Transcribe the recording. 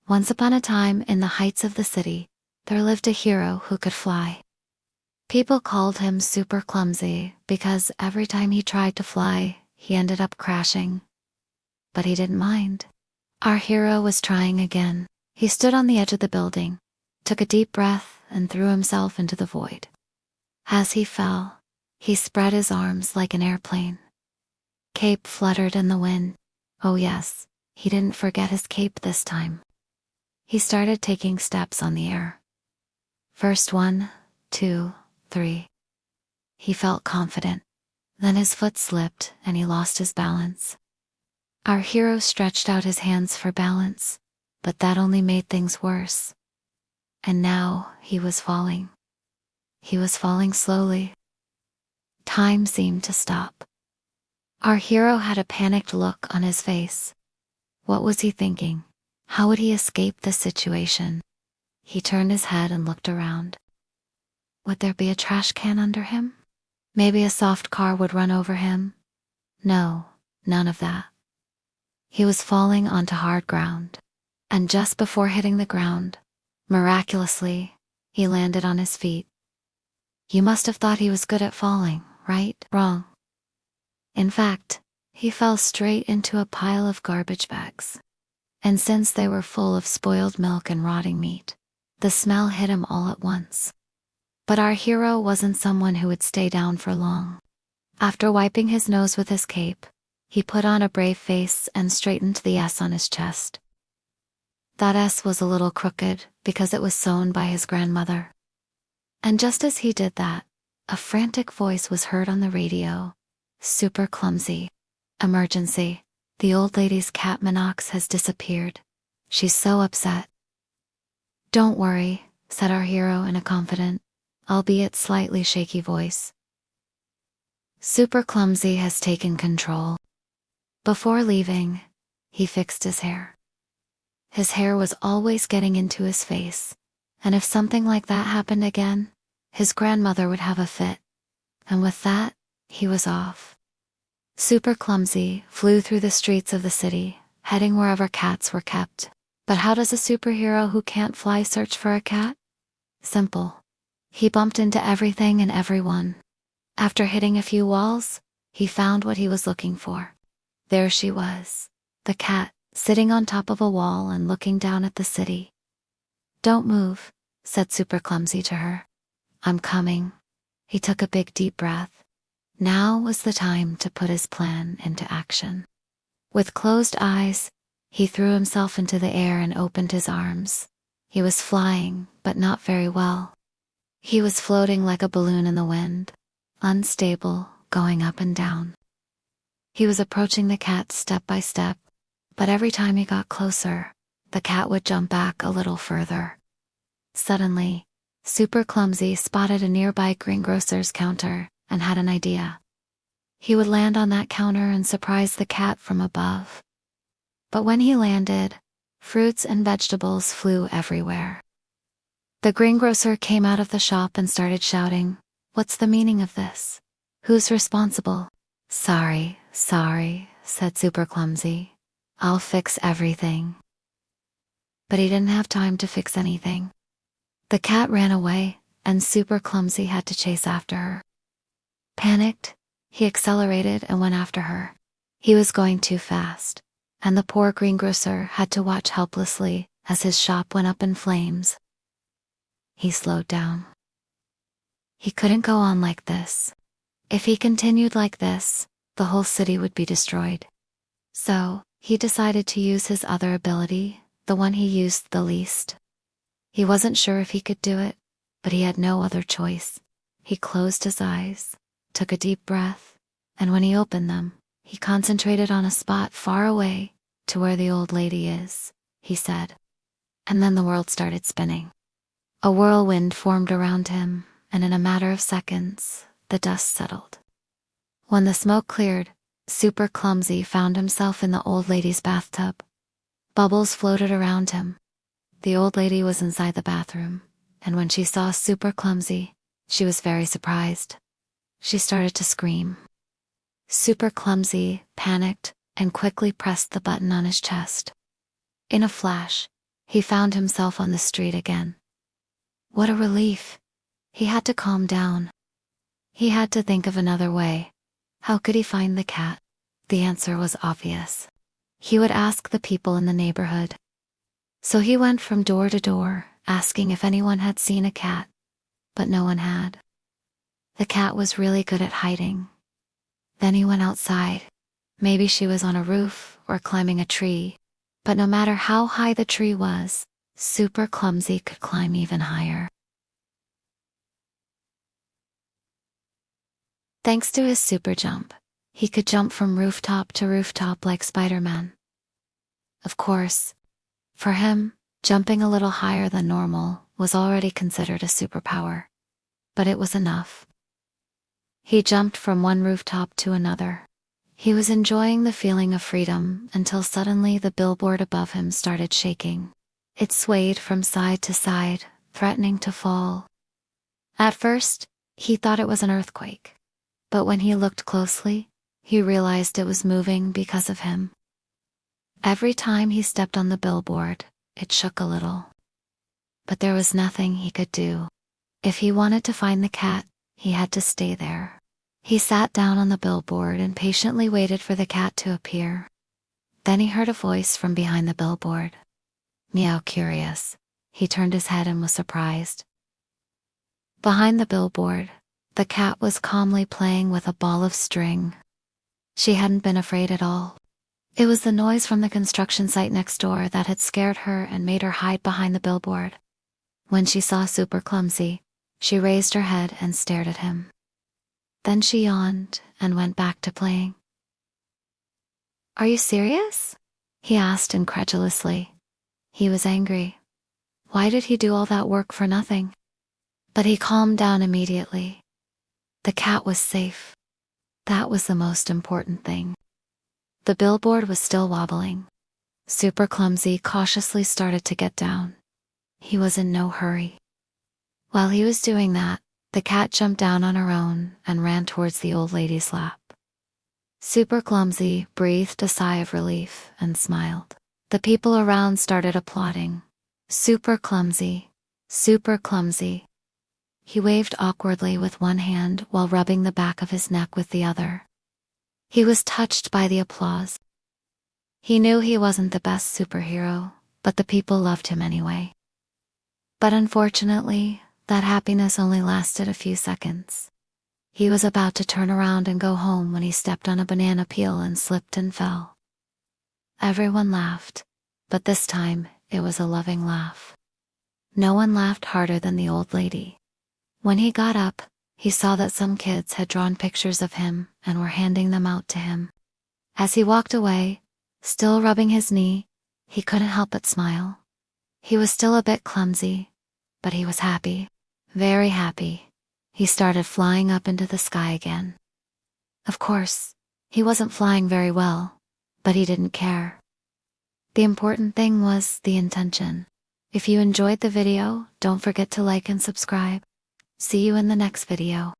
Once upon a time, in the heights of the city, there lived a hero who could fly. People called him Super Clumsy because every time he tried to fly, he ended up crashing. But he didn't mind. Our hero was trying again. He stood on the edge of the building, took a deep breath, and threw himself into the void. As he fell, he spread his arms like an airplane. Cape fluttered in the wind. Oh yes, he didn't forget his cape this time. He started taking steps on the air. First 1, 2, 3. He felt confident. Then his foot slipped and he lost his balance. Our hero stretched out his hands for balance, but that only made things worse. And now he was falling. He was falling slowly. Time seemed to stop. Our hero had a panicked look on his face. What was he thinking? How would he escape this situation? He turned his head and looked around. Would there be a trash can under him? Maybe a soft car would run over him? No, none of that. He was falling onto hard ground. And just before hitting the ground, miraculously, he landed on his feet. You must have thought he was good at falling, right? Wrong. In fact, he fell straight into a pile of garbage bags. And since they were full of spoiled milk and rotting meat, the smell hit him all at once. But our hero wasn't someone who would stay down for long. After wiping his nose with his cape, he put on a brave face and straightened the S on his chest. That S was a little crooked because it was sewn by his grandmother. And just as he did that, a frantic voice was heard on the radio. Super Clumsy. Emergency. The old lady's cat Minox has disappeared. She's so upset. Don't worry, said our hero in a confident, albeit slightly shaky voice. Super Clumsy has taken control. Before leaving, he fixed his hair. His hair was always getting into his face, and if something like that happened again, his grandmother would have a fit. And with that, he was off. Super Clumsy flew through the streets of the city, heading wherever cats were kept. But how does a superhero who can't fly search for a cat? Simple. He bumped into everything and everyone. After hitting a few walls, he found what he was looking for. There she was, the cat, sitting on top of a wall and looking down at the city. Don't move, said Super Clumsy to her. I'm coming. He took a big deep breath. Now was the time to put his plan into action. With closed eyes, he threw himself into the air and opened his arms. He was flying, but not very well. He was floating like a balloon in the wind, unstable, going up and down. He was approaching the cat step by step, but every time he got closer, the cat would jump back a little further. Suddenly, Super Clumsy spotted a nearby greengrocer's counter and had an idea. He would land on that counter and surprise the cat from above. But when he landed, fruits and vegetables flew everywhere. The greengrocer came out of the shop and started shouting, "What's the meaning of this? Who's responsible?" Sorry, said Super Clumsy. I'll fix everything. But he didn't have time to fix anything. The cat ran away, and Super Clumsy had to chase after her. Panicked, he accelerated and went after her. He was going too fast, and the poor greengrocer had to watch helplessly as his shop went up in flames. He slowed down. He couldn't go on like this. If he continued like this, the whole city would be destroyed. So, he decided to use his other ability, the one he used the least. He wasn't sure if he could do it, but he had no other choice. He closed his eyes, took a deep breath, and when he opened them, he concentrated on a spot far away, to where the old lady is, he said. And then the world started spinning. A whirlwind formed around him, and in a matter of seconds, the dust settled. When the smoke cleared, Super Clumsy found himself in the old lady's bathtub. Bubbles floated around him. The old lady was inside the bathroom, and when she saw Super Clumsy, she was very surprised. She started to scream. Super Clumsy panicked and quickly pressed the button on his chest. In a flash, he found himself on the street again. What a relief! He had to calm down. He had to think of another way. How could he find the cat? The answer was obvious. He would ask the people in the neighborhood. So he went from door to door, asking if anyone had seen a cat, but no one had. The cat was really good at hiding. Then he went outside. Maybe she was on a roof or climbing a tree, but no matter how high the tree was, Super Clumsy could climb even higher. Thanks to his super jump, he could jump from rooftop to rooftop like Spider-Man. Of course, for him, jumping a little higher than normal was already considered a superpower. But it was enough. He jumped from one rooftop to another. He was enjoying the feeling of freedom until suddenly the billboard above him started shaking. It swayed from side to side, threatening to fall. At first, he thought it was an earthquake. But when he looked closely, he realized it was moving because of him. Every time he stepped on the billboard, it shook a little. But there was nothing he could do. If he wanted to find the cat, he had to stay there. He sat down on the billboard and patiently waited for the cat to appear. Then he heard a voice from behind the billboard. Meow. Curious, he turned his head and was surprised. Behind the billboard, the cat was calmly playing with a ball of string. She hadn't been afraid at all. It was the noise from the construction site next door that had scared her and made her hide behind the billboard. When she saw Super Clumsy, she raised her head and stared at him. Then she yawned and went back to playing. "Are you serious?" he asked incredulously. He was angry. Why did he do all that work for nothing? But he calmed down immediately. The cat was safe. That was the most important thing. The billboard was still wobbling. Super Clumsy cautiously started to get down. He was in no hurry. While he was doing that, the cat jumped down on her own and ran towards the old lady's lap. Super Clumsy breathed a sigh of relief and smiled. The people around started applauding. Super Clumsy, Super Clumsy. He waved awkwardly with one hand while rubbing the back of his neck with the other. He was touched by the applause. He knew he wasn't the best superhero, but the people loved him anyway. But unfortunately, that happiness only lasted a few seconds. He was about to turn around and go home when he stepped on a banana peel and slipped and fell. Everyone laughed, but this time it was a loving laugh. No one laughed harder than the old lady. When he got up, he saw that some kids had drawn pictures of him and were handing them out to him. As he walked away, still rubbing his knee, he couldn't help but smile. He was still a bit clumsy, but he was happy, very happy. He started flying up into the sky again. Of course, he wasn't flying very well, but he didn't care. The important thing was the intention. If you enjoyed the video, don't forget to like and subscribe. See you in the next video.